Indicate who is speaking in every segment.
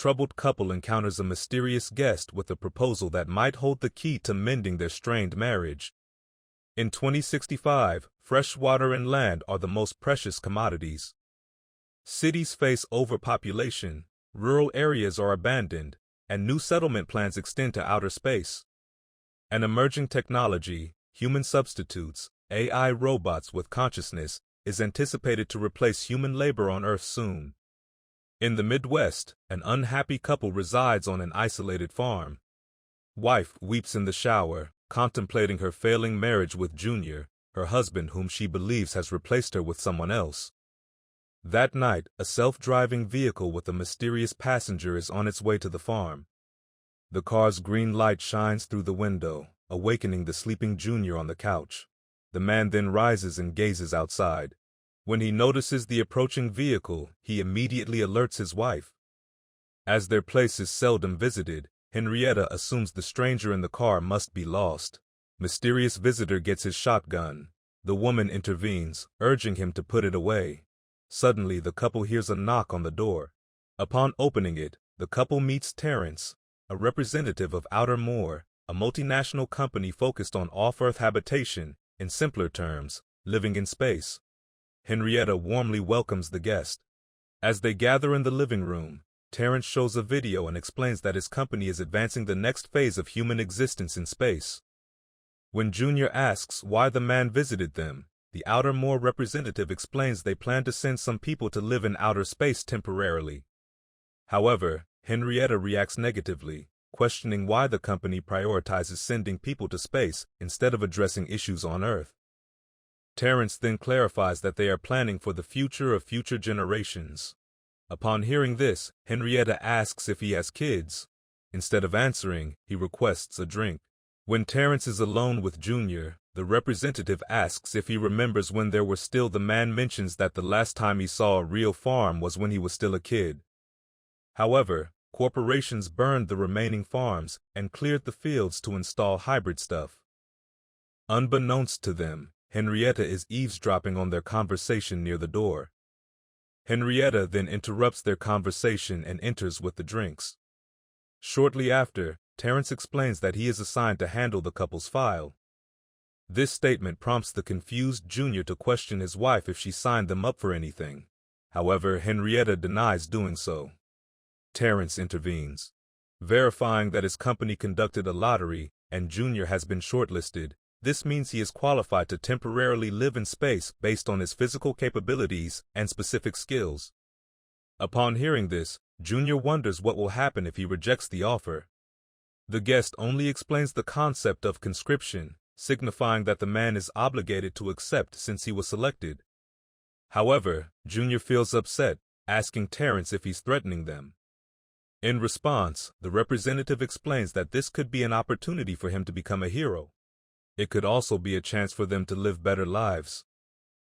Speaker 1: troubled couple encounters a mysterious guest with a proposal that might hold the key to mending their strained marriage. In 2065, fresh water and land are the most precious commodities. Cities face overpopulation, rural areas are abandoned, and new settlement plans extend to outer space. An emerging technology, human substitutes, AI robots with consciousness, is anticipated to replace human labor on Earth soon. In the Midwest, an unhappy couple resides on an isolated farm. Wife weeps in the shower, contemplating her failing marriage with Junior, her husband whom she believes has replaced her with someone else. That night, a self-driving vehicle with a mysterious passenger is on its way to the farm. The car's green light shines through the window, awakening the sleeping Junior on the couch. The man then rises and gazes outside. When he notices the approaching vehicle, he immediately alerts his wife. As their place is seldom visited, Henrietta assumes the stranger in the car must be lost. Mysterious visitor gets his shotgun. The woman intervenes, urging him to put it away. Suddenly, the couple hears a knock on the door. Upon opening it, the couple meets Terrance, a representative of Outer Moor, a multinational company focused on off-Earth habitation, in simpler terms, living in space. Henrietta warmly welcomes the guest. As they gather in the living room, Terrance shows a video and explains that his company is advancing the next phase of human existence in space. When Junior asks why the man visited them, the Outer Moor representative explains they plan to send some people to live in outer space temporarily. However, Henrietta reacts negatively, questioning why the company prioritizes sending people to space instead of addressing issues on Earth. Terrance then clarifies that they are planning for the future of future generations. Upon hearing this, Henrietta asks if he has kids. Instead of answering, he requests a drink. When Terrance is alone with Junior, the representative asks if he remembers when there were still. The man mentions that the last time he saw a real farm was when he was still a kid. However, corporations burned the remaining farms and cleared the fields to install hybrid stuff. Unbeknownst to them, Henrietta is eavesdropping on their conversation near the door. Henrietta then interrupts their conversation and enters with the drinks. Shortly after, Terrance explains that he is assigned to handle the couple's file. This statement prompts the confused Junior to question his wife if she signed them up for anything. However, Henrietta denies doing so. Terrance intervenes, verifying that his company conducted a lottery and Junior has been shortlisted. This means he is qualified to temporarily live in space based on his physical capabilities and specific skills. Upon hearing this, Junior wonders what will happen if he rejects the offer. The guest only explains the concept of conscription, signifying that the man is obligated to accept since he was selected. However, Junior feels upset, asking Terrance if he's threatening them. In response, the representative explains that this could be an opportunity for him to become a hero. It could also be a chance for them to live better lives.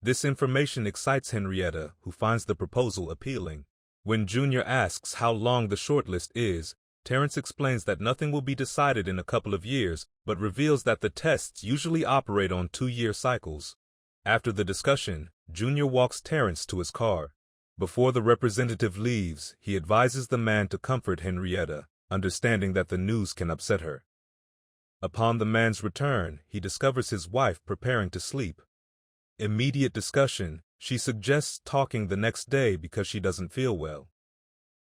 Speaker 1: This information excites Henrietta, who finds the proposal appealing. When Junior asks how long the shortlist is, Terrance explains that nothing will be decided in a couple of years, but reveals that the tests usually operate on 2-year cycles. After the discussion, Junior walks Terrance to his car. Before the representative leaves, he advises the man to comfort Henrietta, understanding that the news can upset her. Upon the man's return, he discovers his wife preparing to sleep. Immediate discussion, she suggests talking the next day because she doesn't feel well.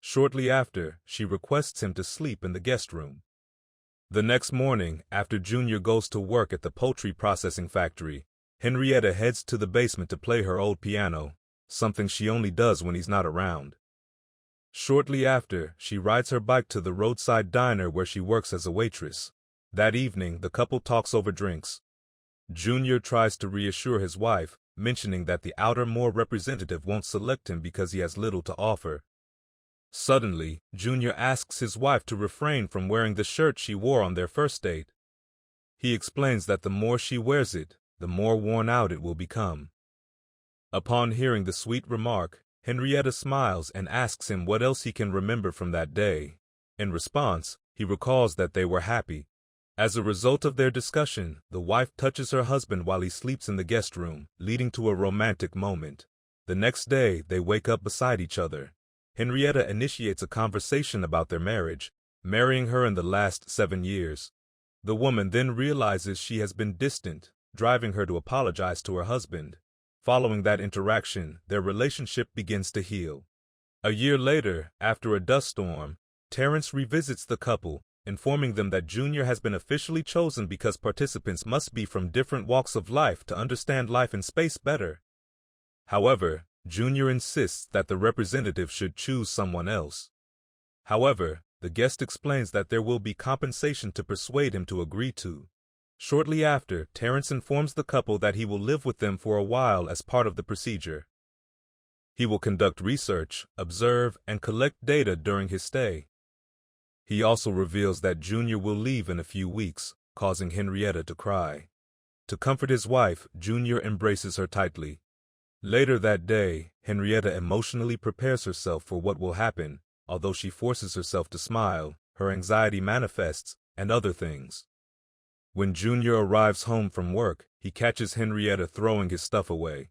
Speaker 1: Shortly after, she requests him to sleep in the guest room. The next morning, after Junior goes to work at the poultry processing factory, Henrietta heads to the basement to play her old piano, something she only does when he's not around. Shortly after, she rides her bike to the roadside diner where she works as a waitress. That evening, the couple talks over drinks. Junior tries to reassure his wife, mentioning that the Outer Moor representative won't select him because he has little to offer. Suddenly, Junior asks his wife to refrain from wearing the shirt she wore on their first date. He explains that the more she wears it, the more worn out it will become. Upon hearing the sweet remark, Henrietta smiles and asks him what else he can remember from that day. In response, he recalls that they were happy. As a result of their discussion, the wife touches her husband while he sleeps in the guest room, leading to a romantic moment. The next day, they wake up beside each other. Henrietta initiates a conversation about their marriage, marrying her in the last 7 years. The woman then realizes she has been distant, driving her to apologize to her husband. Following that interaction, their relationship begins to heal. A year later, after a dust storm, Terrance revisits the couple, informing them that Junior has been officially chosen because participants must be from different walks of life to understand life in space better. However, Junior insists that the representative should choose someone else. However, the guest explains that there will be compensation to persuade him to agree to. Shortly after, Terrance informs the couple that he will live with them for a while as part of the procedure. He will conduct research, observe, and collect data during his stay. He also reveals that Junior will leave in a few weeks, causing Henrietta to cry. To comfort his wife, Junior embraces her tightly. Later that day, Henrietta emotionally prepares herself for what will happen. Although she forces herself to smile, her anxiety manifests, and other things. When Junior arrives home from work, he catches Henrietta throwing his stuff away.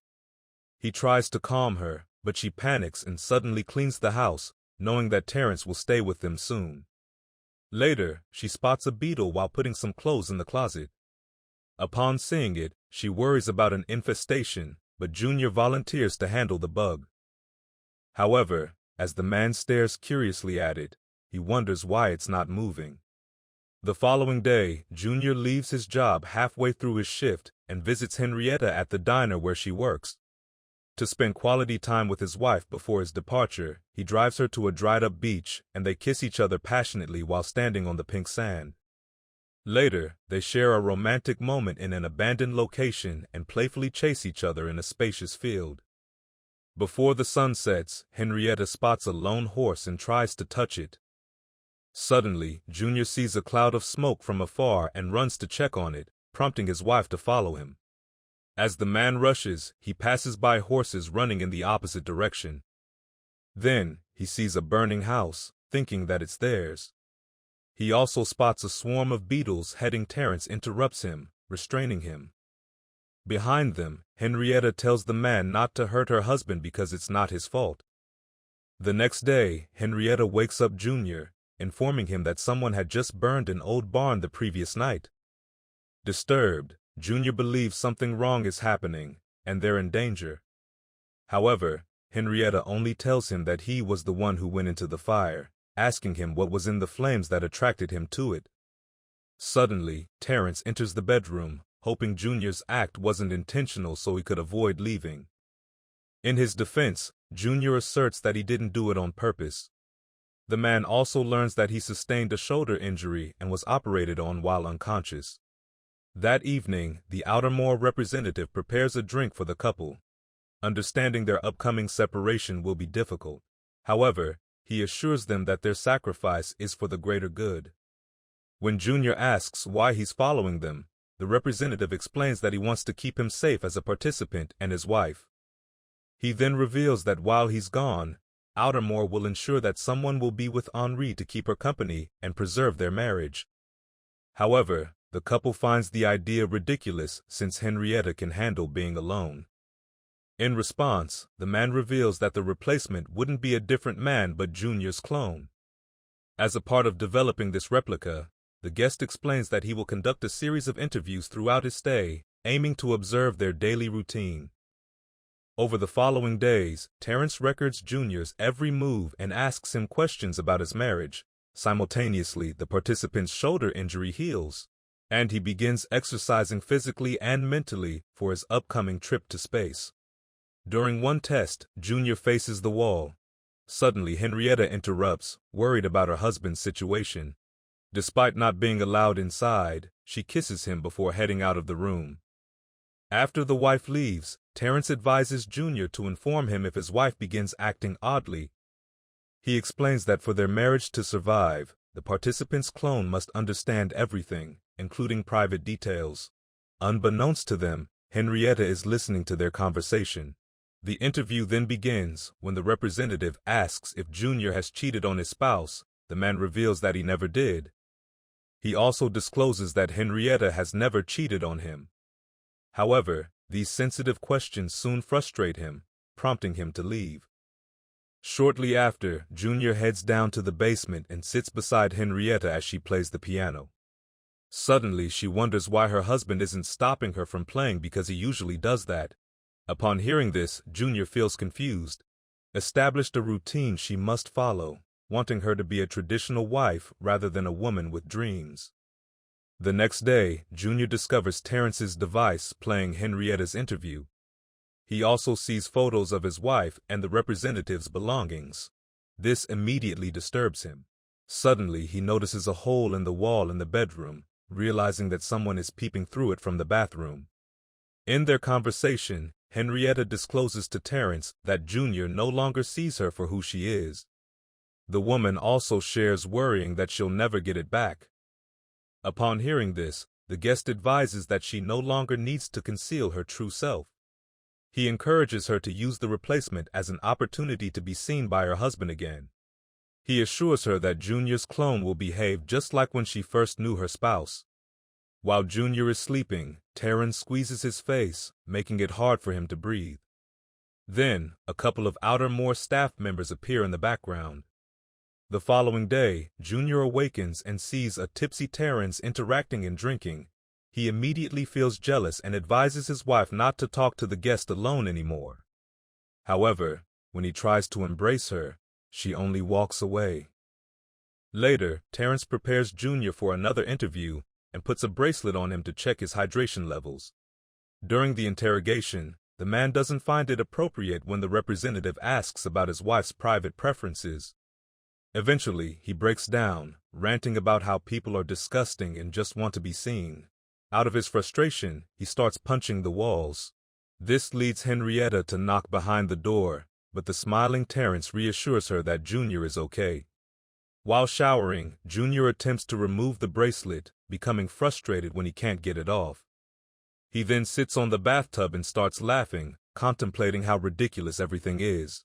Speaker 1: He tries to calm her, but she panics and suddenly cleans the house, knowing that Terrance will stay with them soon. Later, she spots a beetle while putting some clothes in the closet. Upon seeing it, she worries about an infestation, but Junior volunteers to handle the bug. However, as the man stares curiously at it, he wonders why it's not moving. The following day, Junior leaves his job halfway through his shift and visits Henrietta at the diner where she works. To spend quality time with his wife before his departure, he drives her to a dried-up beach and they kiss each other passionately while standing on the pink sand. Later, they share a romantic moment in an abandoned location and playfully chase each other in a spacious field. Before the sun sets, Henrietta spots a lone horse and tries to touch it. Suddenly, Junior sees a cloud of smoke from afar and runs to check on it, prompting his wife to follow him. As the man rushes, he passes by horses running in the opposite direction. Then, he sees a burning house, thinking that it's theirs. He also spots a swarm of beetles heading. Terrance interrupts him, restraining him. Behind them, Henrietta tells the man not to hurt her husband because it's not his fault. The next day, Henrietta wakes up Junior, informing him that someone had just burned an old barn the previous night. Disturbed, Junior believes something wrong is happening, and they're in danger. However, Henrietta only tells him that he was the one who went into the fire, asking him what was in the flames that attracted him to it. Suddenly, Terrance enters the bedroom, hoping Junior's act wasn't intentional so he could avoid leaving. In his defense, Junior asserts that he didn't do it on purpose. The man also learns that he sustained a shoulder injury and was operated on while unconscious. That evening, the Outermore representative prepares a drink for the couple. Understanding their upcoming separation will be difficult. However, he assures them that their sacrifice is for the greater good. When Junior asks why he's following them, the representative explains that he wants to keep him safe as a participant and his wife. He then reveals that while he's gone, Outermore will ensure that someone will be with Henri to keep her company and preserve their marriage. However, the couple finds the idea ridiculous since Henrietta can handle being alone. In response, the man reveals that the replacement wouldn't be a different man but Junior's clone. As a part of developing this replica, the guest explains that he will conduct a series of interviews throughout his stay, aiming to observe their daily routine. Over the following days, Terrance records Junior's every move and asks him questions about his marriage. Simultaneously, the participant's shoulder injury heals, and he begins exercising physically and mentally for his upcoming trip to space. During one test, Junior faces the wall. Suddenly, Henrietta interrupts, worried about her husband's situation. Despite not being allowed inside, she kisses him before heading out of the room. After the wife leaves, Terrance advises Junior to inform him if his wife begins acting oddly. He explains that for their marriage to survive, the participant's clone must understand everything, including private details. Unbeknownst to them, Henrietta is listening to their conversation. The interview then begins when the representative asks if Junior has cheated on his spouse. The man reveals that he never did. He also discloses that Henrietta has never cheated on him. However, these sensitive questions soon frustrate him, prompting him to leave. Shortly after, Junior heads down to the basement and sits beside Henrietta as she plays the piano. Suddenly, she wonders why her husband isn't stopping her from playing because he usually does that. Upon hearing this, Junior feels confused. Established a routine she must follow, wanting her to be a traditional wife rather than a woman with dreams. The next day, Junior discovers Terrance's device playing Henrietta's interview. He also sees photos of his wife and the representative's belongings. This immediately disturbs him. Suddenly, he notices a hole in the wall in the bedroom, realizing that someone is peeping through it from the bathroom. In their conversation, Henrietta discloses to Terrance that Junior no longer sees her for who she is. The woman also shares worrying that she'll never get it back. Upon hearing this, the guest advises that she no longer needs to conceal her true self. He encourages her to use the replacement as an opportunity to be seen by her husband again. He assures her that Junior's clone will behave just like when she first knew her spouse. While Junior is sleeping, Terrance squeezes his face, making it hard for him to breathe. Then, a couple of Outermore staff members appear in the background. The following day, Junior awakens and sees a tipsy Terrance interacting and drinking. He immediately feels jealous and advises his wife not to talk to the guest alone anymore. However, when he tries to embrace her, she only walks away. Later, Terrance prepares Junior for another interview and puts a bracelet on him to check his hydration levels. During the interrogation, the man doesn't find it appropriate when the representative asks about his wife's private preferences. Eventually, he breaks down, ranting about how people are disgusting and just want to be seen. Out of his frustration, he starts punching the walls. This leads Henrietta to knock behind the door, but the smiling Terrance reassures her that Junior is okay. While showering, Junior attempts to remove the bracelet, becoming frustrated when he can't get it off. He then sits on the bathtub and starts laughing, contemplating how ridiculous everything is.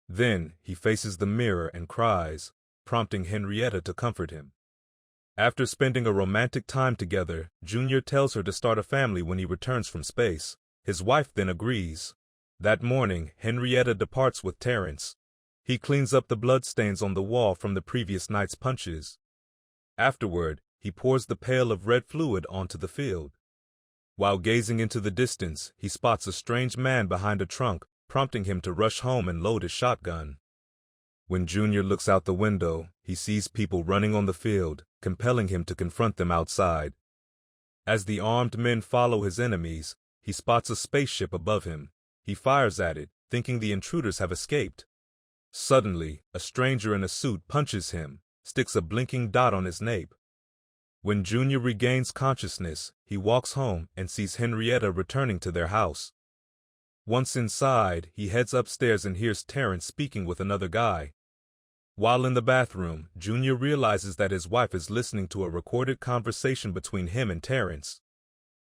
Speaker 1: Then, he faces the mirror and cries, prompting Henrietta to comfort him. After spending a romantic time together, Junior tells her to start a family when he returns from space. His wife then agrees. That morning, Henrietta departs with Terrance. He cleans up the bloodstains on the wall from the previous night's punches. Afterward, he pours the pail of red fluid onto the field. While gazing into the distance, he spots a strange man behind a trunk, prompting him to rush home and load his shotgun. When Junior looks out the window, he sees people running on the field, compelling him to confront them outside. As the armed men follow his enemies, he spots a spaceship above him. He fires at it, thinking the intruders have escaped. Suddenly, a stranger in a suit punches him, sticks a blinking dot on his nape. When Junior regains consciousness, he walks home and sees Henrietta returning to their house. Once inside, he heads upstairs and hears Terrance speaking with another guy. While in the bathroom, Junior realizes that his wife is listening to a recorded conversation between him and Terrance.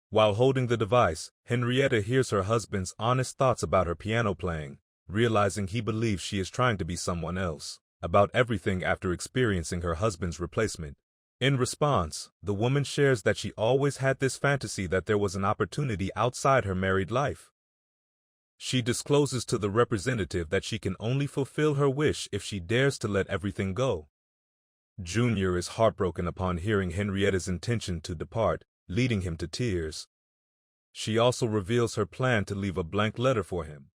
Speaker 1: While holding the device, Henrietta hears her husband's honest thoughts about her piano playing, realizing he believes she is trying to be someone else, about everything after experiencing her husband's replacement. In response, the woman shares that she always had this fantasy that there was an opportunity outside her married life. She discloses to the representative that she can only fulfill her wish if she dares to let everything go. Junior is heartbroken upon hearing Henrietta's intention to depart, leading him to tears. She also reveals her plan to leave a blank letter for him.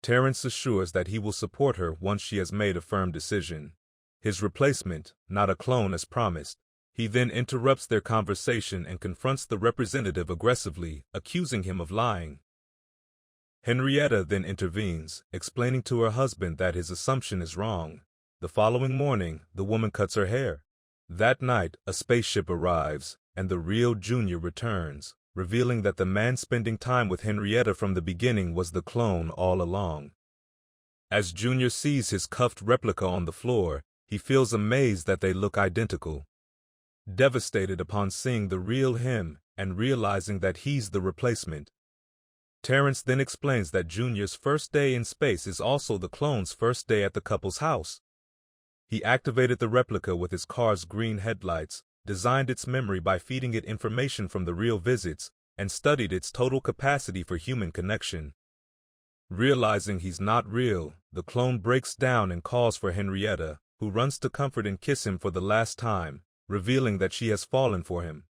Speaker 1: Terrance assures that he will support her once she has made a firm decision. His replacement, not a clone as promised. He then interrupts their conversation and confronts the representative aggressively, accusing him of lying. Henrietta then intervenes, explaining to her husband that his assumption is wrong. The following morning, the woman cuts her hair. That night, a spaceship arrives, and the real Junior returns, revealing that the man spending time with Henrietta from the beginning was the clone all along. As Junior sees his cuffed replica on the floor, he feels amazed that they look identical. Devastated upon seeing the real him and realizing that he's the replacement, Terrance then explains that Junior's first day in space is also the clone's first day at the couple's house. He activated the replica with his car's green headlights, designed its memory by feeding it information from the real visits, and studied its total capacity for human connection. Realizing he's not real, the clone breaks down and calls for Henrietta, who runs to comfort and kiss him for the last time, revealing that she has fallen for him.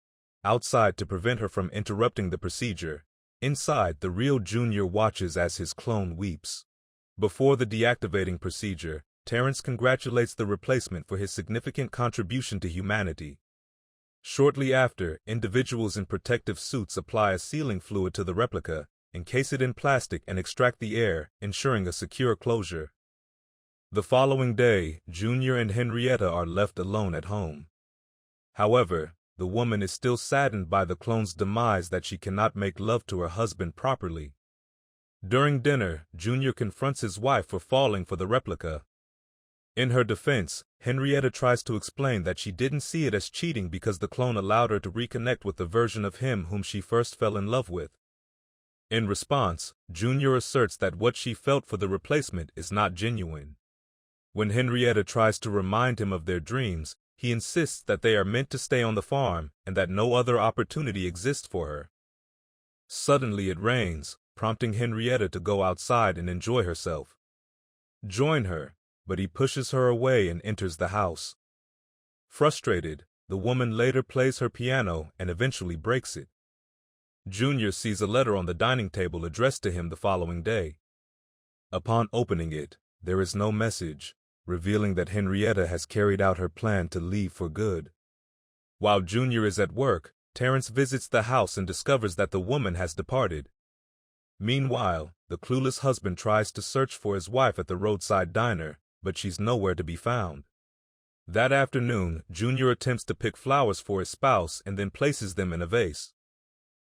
Speaker 1: Outside to prevent her from interrupting the procedure, inside the real Junior watches as his clone weeps. Before the deactivating procedure, Terrance congratulates the replacement for his significant contribution to humanity. Shortly after, individuals in protective suits apply a sealing fluid to the replica, encase it in plastic and extract the air, ensuring a secure closure. The following day, Junior and Henrietta are left alone at home. However, the woman is still saddened by the clone's demise that she cannot make love to her husband properly. During dinner, Junior confronts his wife for falling for the replica. In her defense, Henrietta tries to explain that she didn't see it as cheating because the clone allowed her to reconnect with the version of him whom she first fell in love with. In response, Junior asserts that what she felt for the replacement is not genuine. When Henrietta tries to remind him of their dreams, he insists that they are meant to stay on the farm and that no other opportunity exists for her. Suddenly it rains, prompting Henrietta to go outside and enjoy herself. Join her, but he pushes her away and enters the house. Frustrated, the woman later plays her piano and eventually breaks it. Junior sees a letter on the dining table addressed to him the following day. Upon opening it, there is no message, revealing that Henrietta has carried out her plan to leave for good. While Junior is at work, Terrance visits the house and discovers that the woman has departed. Meanwhile, the clueless husband tries to search for his wife at the roadside diner, but she's nowhere to be found. That afternoon, Junior attempts to pick flowers for his spouse and then places them in a vase.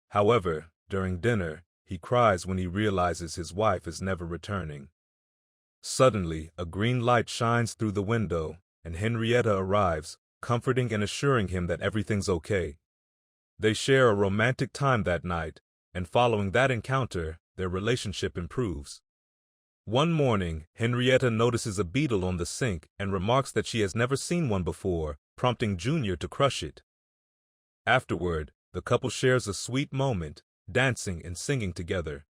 Speaker 1: However, during dinner, he cries when he realizes his wife is never returning. Suddenly, a green light shines through the window, and Henrietta arrives, comforting and assuring him that everything's okay. They share a romantic time that night, and following that encounter, their relationship improves. One morning, Henrietta notices a beetle on the sink and remarks that she has never seen one before, prompting Junior to crush it. Afterward, the couple shares a sweet moment, dancing and singing together.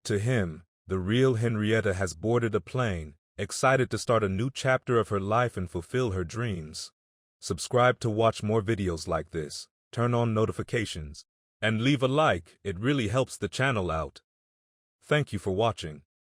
Speaker 1: To him, the real Henrietta has boarded a plane, excited to start a new chapter of her life and fulfill her dreams. Subscribe to watch more videos like this, turn on notifications, and leave a like. It really helps the channel out. Thank you for watching.